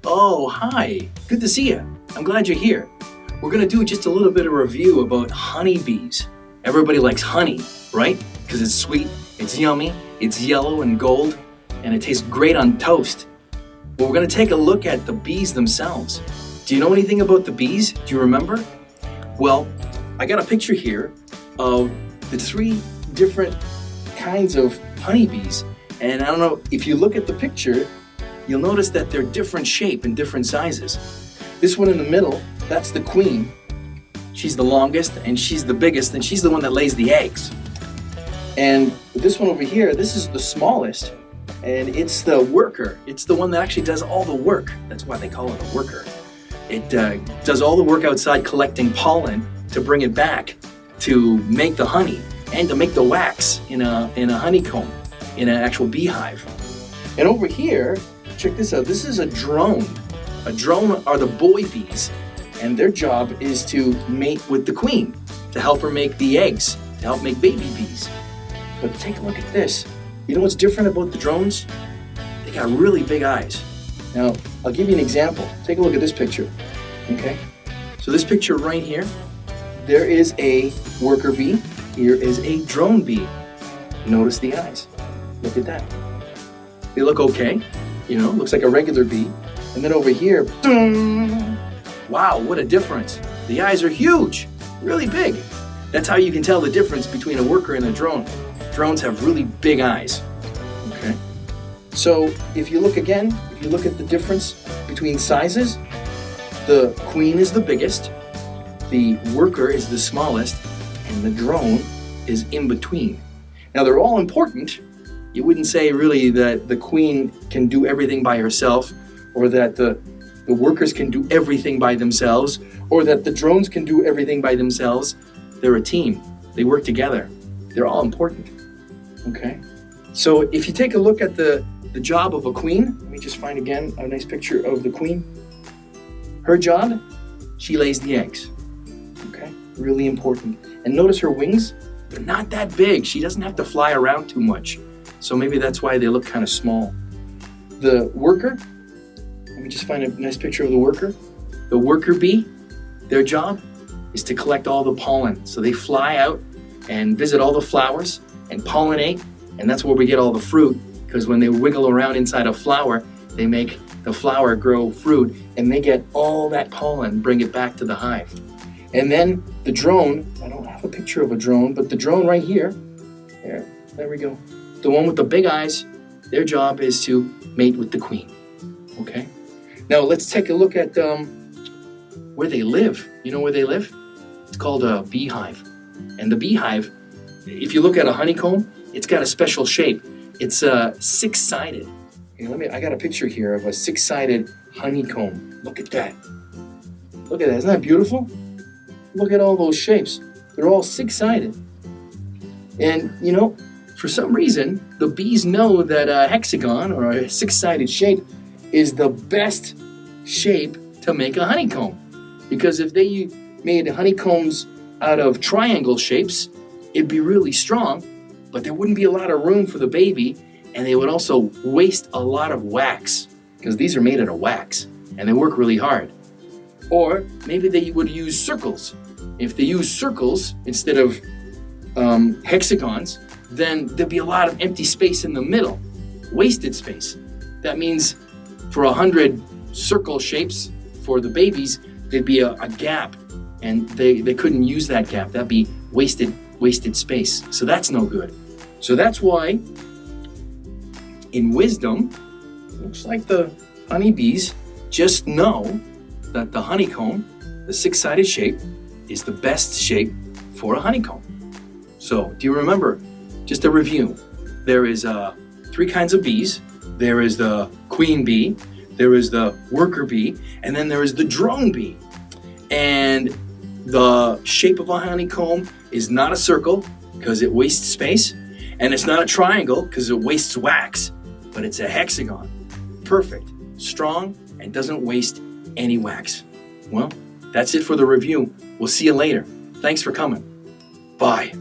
Oh, hi. Good to see you. I'm glad you're here. We're going to do just a little bit of review about honeybees. Everybody likes honey, right? Because it's sweet, it's yummy, it's yellow and gold, and it tastes great on toast. But we're going to take a look at the bees themselves. Do you know anything about the bees? Do you remember? Well, I got a picture here of the 3 different kinds of honeybees. And I don't know, if you look at the picture, you'll notice that they're different shape and different sizes. This one in the middle, that's the queen. She's the longest and she's the biggest and she's the one that lays the eggs. And this one over here, this is the smallest and it's the worker. It's the one that actually does all the work. That's why they call it a worker. It does all the work outside collecting pollen to bring it back to make the honey and to make the wax in a honeycomb, in an actual beehive. And over here, check this out, this is a drone. A drone are the boy bees, and their job is to mate with the queen, to help her make the eggs, to help make baby bees. But take a look at this. You know what's different about the drones? They got really big eyes. Now, I'll give you an example. Take a look at this picture, okay? So this picture right here, there is a worker bee. Here is a drone bee. Notice the eyes. Look at that. They look okay. You know, looks like a regular bee. And then over here, boom! Wow, what a difference. The eyes are huge, really big. That's how you can tell the difference between a worker and a drone. Drones have really big eyes, okay? So if you look again, if you look at the difference between sizes, the queen is the biggest, the worker is the smallest, and the drone is in between. Now they're all important. You wouldn't say really that the queen can do everything by herself, or that the workers can do everything by themselves, or that the drones can do everything by themselves. They're a team. They work together. They're all important, okay? So if you take a look at the job of a queen, let me just find again a nice picture of the queen. Her job, she lays the eggs, okay? Really important. And notice her wings, they're not that big. She doesn't have to fly around too much. So maybe that's why they look kind of small. The worker, let me just find a nice picture of the worker. The worker bee, their job is to collect all the pollen. So they fly out and visit all the flowers and pollinate, and that's where we get all the fruit, because when they wiggle around inside a flower, they make the flower grow fruit, and they get all that pollen, bring it back to the hive. And then the drone, I don't have a picture of a drone, but the drone right here, there we go. The one with the big eyes, their job is to mate with the queen, okay? Now let's take a look at where they live. You know where they live? It's called a beehive. And the beehive, if you look at a honeycomb, it's got a special shape. It's 6-sided. Here, I got a picture here of a 6-sided honeycomb. Look at that. Look at that, isn't that beautiful? Look at all those shapes. They're all 6-sided. And you know, for some reason, the bees know that a hexagon or a 6-sided shape is the best shape to make a honeycomb. Because if they made honeycombs out of triangle shapes, it'd be really strong, but there wouldn't be a lot of room for the baby, and they would also waste a lot of wax, because these are made out of wax, and they work really hard. Or maybe they would use circles. If they use circles instead of hexagons, then there'd be a lot of empty space in the middle, wasted space. That means for 100 circle shapes for the babies, there'd be a gap, and they couldn't use that gap. That'd be wasted space. So that's no good. So that's why, in wisdom, looks like the honeybees just know that the honeycomb, the 6-sided shape, is the best shape for a honeycomb. So do you remember? Just a review. There is 3 kinds of bees. There is the queen bee, there is the worker bee, and then there is the drone bee. And the shape of a honeycomb is not a circle because it wastes space, and it's not a triangle because it wastes wax, but it's a hexagon. Perfect, strong, and doesn't waste any wax. Well, that's it for the review. We'll see you later. Thanks for coming. Bye.